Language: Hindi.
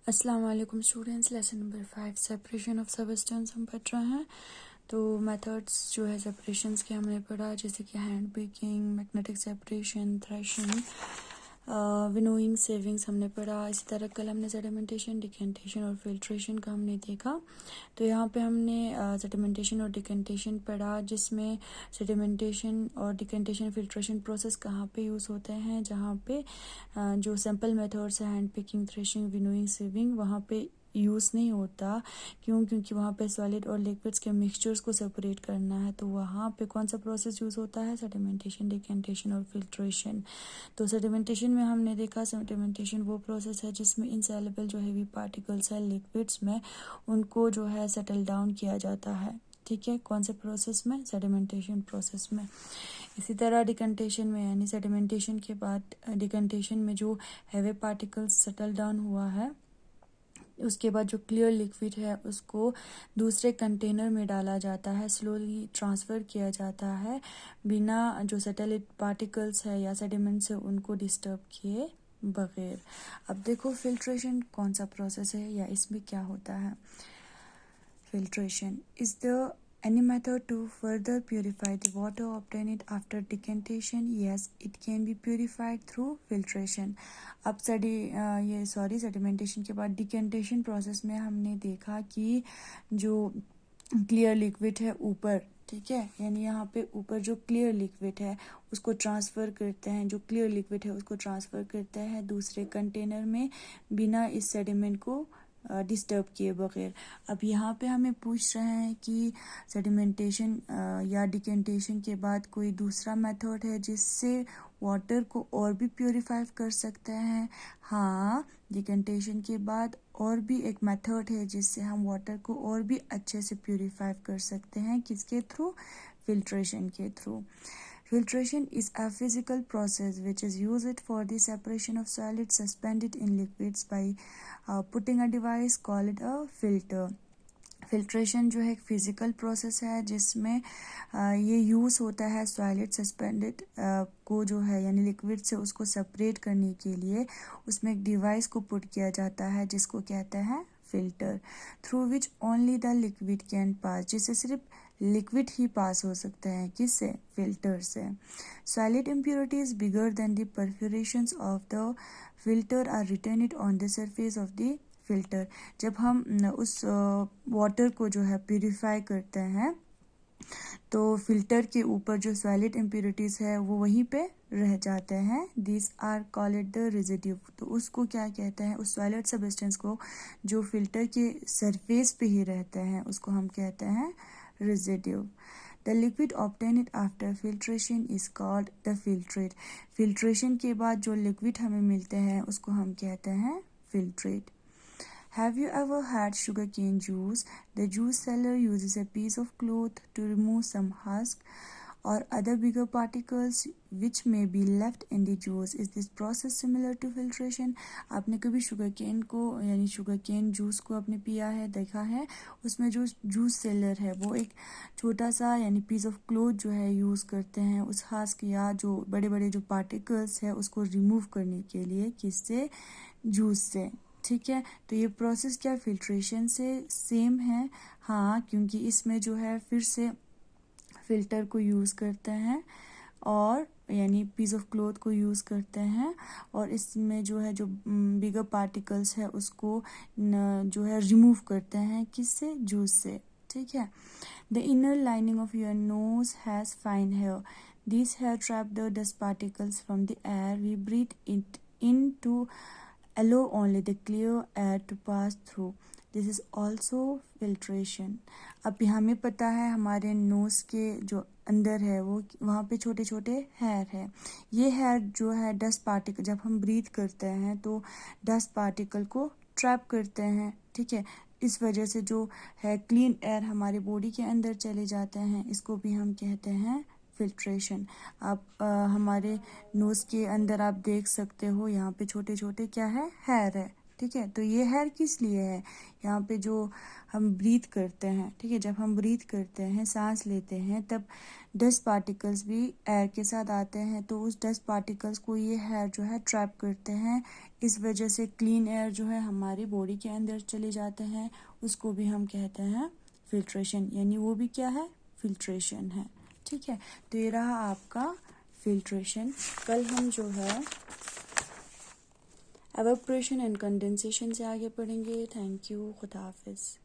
अस्सलाम वालेकुम students. Lesson number 5 separation of substance हम पढ़ रहे हैं। तो मेथड्स जो है सेपरेशंस के हमने पढ़ा, जैसे कि hand picking, magnetic separation, threshing, winnowing, savings हमने पढ़ा। इसी तरह कल हमने सेडिमेंटेशन, डिकेंटेशन और फिल्ट्रेशन का हमने देखा। तो यहाँ पे हमने सेडिमेंटेशन और डिकेंटेशन पढ़ा, जिसमें सेडिमेंटेशन और डिकेंटेशन फिल्ट्रेशन प्रोसेस कहाँ पे यूज़ होते हैं, जहाँ पे जो सिंपल मेथड्स है hand picking, threshing, winnowing, saving, वहाँ पे यूज़ नहीं होता। क्योंकि वहाँ पे सॉलिड और लिक्विड्स के मिक्सचर्स को सेपरेट करना है। तो वहाँ पे कौन सा प्रोसेस यूज़ होता है? सेडिमेंटेशन, डिकेंटेशन और फिल्ट्रेशन। तो सेडिमेंटेशन में हमने देखा, सेडिमेंटेशन वो प्रोसेस है जिसमें इनसॉल्युबल जो हेवी पार्टिकल्स है लिक्विड्स में, उनको जो है सेटल डाउन किया जाता है। ठीक है, कौन से प्रोसेस में? सेडिमेंटेशन प्रोसेस में। इसी तरह डिकेंटेशन में, यानी सेडिमेंटेशन के बाद डिकेंटेशन में जो हेवी पार्टिकल्स सेटल डाउन हुआ है, उसके बाद जो क्लियर लिक्विड है उसको दूसरे कंटेनर में डाला जाता है, स्लोली ट्रांसफ़र किया जाता है, बिना जो सैटेलाइट पार्टिकल्स है या सेडिमेंट से उनको डिस्टर्ब किए बगैर। अब देखो फिल्ट्रेशन कौन सा प्रोसेस है या इसमें क्या होता है। Filtration is the any method to further purify the water obtained after decantation. Yes, it can be purified through filtration. अब सेडिमेंटेशन के बाद डिकेंटेशन प्रोसेस में हमने देखा कि जो क्लियर लिक्विड है ऊपर, ठीक है, यानी यहाँ पे ऊपर जो क्लियर लिक्विड है उसको ट्रांसफ़र करते हैं, जो क्लियर लिक्विड है उसको ट्रांसफ़र करते हैं दूसरे कंटेनर में, बिना इस सेडिमेंट को डिस्टर्ब किए बगैर। अब यहाँ पे हमें पूछ रहे हैं कि सेडिमेंटेशन या डिकेंटेशन के बाद कोई दूसरा मेथड है जिससे वाटर को और भी प्योरीफाई कर सकते हैं। हाँ, डिकेंटेशन के बाद और भी एक मेथड है जिससे हम वाटर को और भी अच्छे से प्योरीफाई कर सकते हैं। किसके थ्रू? फिल्ट्रेशन के through. Filtration is a physical process which is used for the separation of solids suspended in liquids by putting a device called a filter. Filtration जो है एक फिज़िकल प्रोसेस है जिसमें ये यूज़ होता है सॉलिड सस्पेंडेड को जो है यानी लिक्विड से उसको सेपरेट करने के लिए। उसमें एक डिवाइस को पुट किया जाता है जिसको कहते हैं filter, through which only the liquid can pass, जिससे सिर्फ लिक्विड ही पास हो सकता है। किससे? फिल्टर से। Solid impurities bigger than the perforations of the filter are retained on the surface of the filter. जब हम उस वाटर को जो है प्यूरिफाई करते हैं तो फिल्टर के ऊपर जो सॉलिड इम्प्योरिटीज है वो वहीं पे रह जाते हैं। This are called the residue. तो उसको क्या कहते हैं? उस सॉलिड सब्सटेंस को जो फिल्टर के सरफेस पे ही रहते हैं उसको हम कहते हैं residue. The liquid obtained after filtration is called the filtrate. Filtration के बाद जो लिक्विड हमें मिलते हैं उसको हम कहते हैं filtrate. Have you ever had sugarcane juice? The juice seller uses a piece of cloth to remove some husk or other bigger particles which may be left in the juice. Is this process similar to filtration? आपने कभी शुगरकेन को यानी शुगरकेन जूस को आपने पिया है, देखा है? उसमें जो जूस सेलर है वो एक छोटा सा यानी पीस ऑफ क्लोथ जो है यूज़ करते हैं उस हस्क या जो बड़े बड़े जो पार्टिकल्स है उसको रिमूव करने के लिए। किससे? जूस से। ठीक है, तो ये प्रोसेस क्या फिल्ट्रेशन से सेम है? हाँ, क्योंकि इसमें जो है फिर से फिल्टर को यूज़ करते हैं और यानी पीस ऑफ क्लोथ को यूज़ करते हैं और इसमें जो है जो बिगर पार्टिकल्स है उसको जो है रिमूव करते हैं। किससे? जूस से। ठीक है। The inner lining of your nose has fine hair. This hair trap the dust particles from the air. We breathe it in to allow only the clear air to pass through. This is also filtration. अब हमें पता है हमारे नोज़ के जो अंदर है वो वहाँ पे छोटे छोटे हेयर है। ये हेयर जो है डस्ट पार्टिकल, जब हम ब्रीथ करते हैं तो डस्ट पार्टिकल को ट्रैप करते हैं। ठीक है, इस वजह से जो है क्लीन एयर हमारे बॉडी के अंदर चले जाते हैं, इसको भी हम कहते हैं फिल्ट्रेशन। आप हमारे नोज़ के अंदर आप देख सकते हो यहाँ पे छोटे छोटे क्या है? हेयर है। ठीक है। तो ये हेयर किस लिए है, यहाँ पे जो हम ब्रीथ करते हैं, ठीक है, जब हम ब्रीथ करते हैं, सांस लेते हैं, तब डस्ट पार्टिकल्स भी एयर के साथ आते हैं, तो उस डस्ट पार्टिकल्स को ये हेयर जो है ट्रैप करते हैं। इस वजह से क्लीन एयर जो है हमारी बॉडी के अंदर चले जाते हैं, उसको भी हम कहते हैं फिल्ट्रेशन, यानी वो भी क्या है, फिल्ट्रेशन है। ठीक है, तो ये रहा आपका फिल्ट्रेशन। कल हम जो है एवापोरेशन एंड कंडेंसेशन से आगे पढ़ेंगे। थैंक यू, खुदा हाफिज़।